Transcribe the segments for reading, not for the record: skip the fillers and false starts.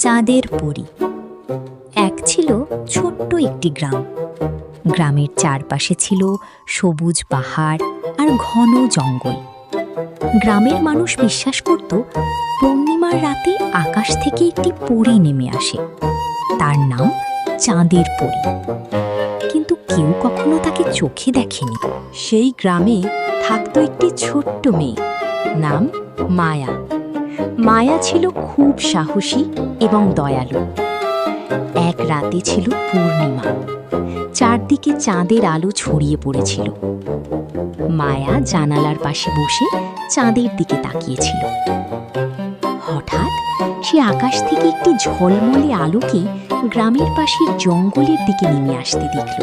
চাঁদের পরী। এক ছিল ছোট্ট একটি গ্রাম। গ্রামের চারপাশে ছিল সবুজ পাহাড় আর ঘন জঙ্গল। গ্রামের মানুষ বিশ্বাস করত পূর্ণিমার রাতে আকাশ থেকে একটি পরী নেমে আসে। তার নাম চাঁদের পরী, কিন্তু কেউ কখনো তাকে চোখে দেখেনি। সেই গ্রামে থাকতো একটি ছোট্ট মেয়ে, নাম মায়া। মায়া ছিল খুব সাহসী এবং দয়ালু। এক রাতে ছিল পূর্ণিমা, চারদিকে চাঁদের আলো ছড়িয়ে পড়েছিল। মায়া জানালার পাশে বসে চাঁদের দিকে তাকিয়েছিল। হঠাৎ সে আকাশ থেকে একটি ঝলমলে আলোকে গ্রামের পাশের জঙ্গলের দিকে নেমে আসতে দেখল।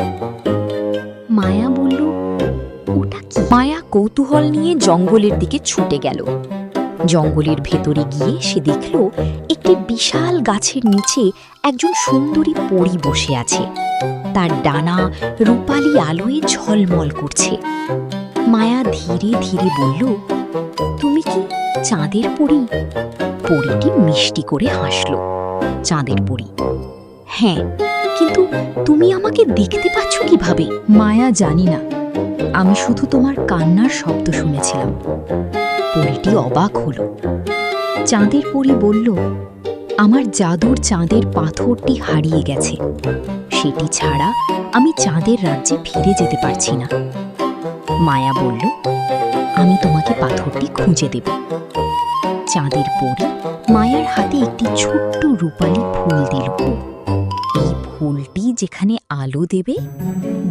মায়া বলল, ওটা কি? মায়া কৌতূহল নিয়ে জঙ্গলের দিকে ছুটে গেল। জঙ্গলের ভেতরে গিয়ে সে দেখল একটি বিশাল গাছের নিচে একজন সুন্দরী পরী বসে আছে। তার ডানা রূপালি আলোয় ঝলমল করছে। মায়া ধীরে ধীরে বলল, তুমি কি চাঁদের পরী? পরীটি মিষ্টি করে হাসল। চাঁদের পরী, হ্যাঁ, কিন্তু তুমি আমাকে দেখতে পাচ্ছ কিভাবে? মায়া, জানি না, আমি শুধু তোমার কান্নার শব্দ শুনেছিলাম। পরীটি অবাক হল। চাঁদের পরী বলল, আমার জাদুর চাঁদের পাথরটি হারিয়ে গেছে। সেটি ছাড়া আমি চাঁদের রাজ্যে ফিরে যেতে পারছি না। মায়া বলল, আমি তোমাকে পাথরটি খুঁজে দেব। চাঁদের পরী মায়ার হাতে একটি ছোট্ট রূপালী ফুল দিল। এই ফুলটি যেখানে আলো দেবে,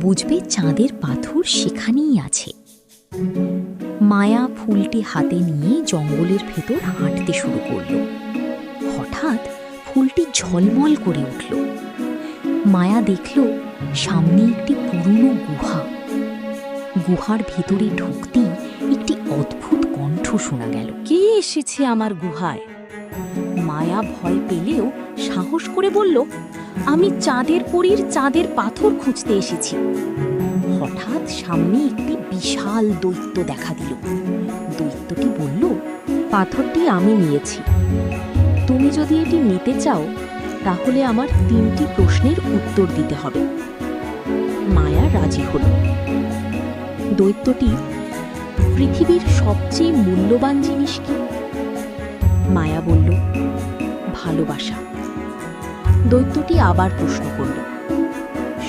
বুঝবে চাঁদের পাথর সেখানেই আছে। মায়া ফুলটি হাতে নিয়ে জঙ্গলের ভেতর হাঁটতে শুরু করল। হঠাৎ ফুলটি ঝলমল করে উঠল। মায়া দেখল সামনে একটি পুরনো গুহা। গুহার ভেতরে ঢুকতেই একটি অদ্ভুত কণ্ঠ শোনা গেল, কে এসেছে আমার গুহায়? মায়া ভয় পেলেও সাহস করে বলল, আমি চাঁদের পরীর চাঁদের পাথর খুঁজতে এসেছি। হঠাৎ সামনে একটি বিশাল দৈত্য দেখা দিল। দৈত্যটি বলল, পাথরটি আমি নিয়েছি। তুমি যদি এটি নিতে চাও, তাহলে আমার 3টি প্রশ্নের উত্তর দিতে হবে। মায়া রাজি হল। দৈত্যটি, পৃথিবীর সবচেয়ে মূল্যবান জিনিস কি? মায়া বলল, ভালোবাসা। দৈত্যটি আবার প্রশ্ন করল,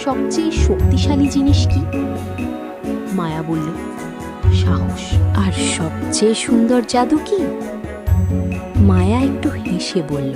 সবচেয়ে শক্তিশালী জিনিস কি? মায়া বলল, সাহস। আর সবচেয়ে সুন্দর জাদু কি? মায়া একটু হেসে বলল,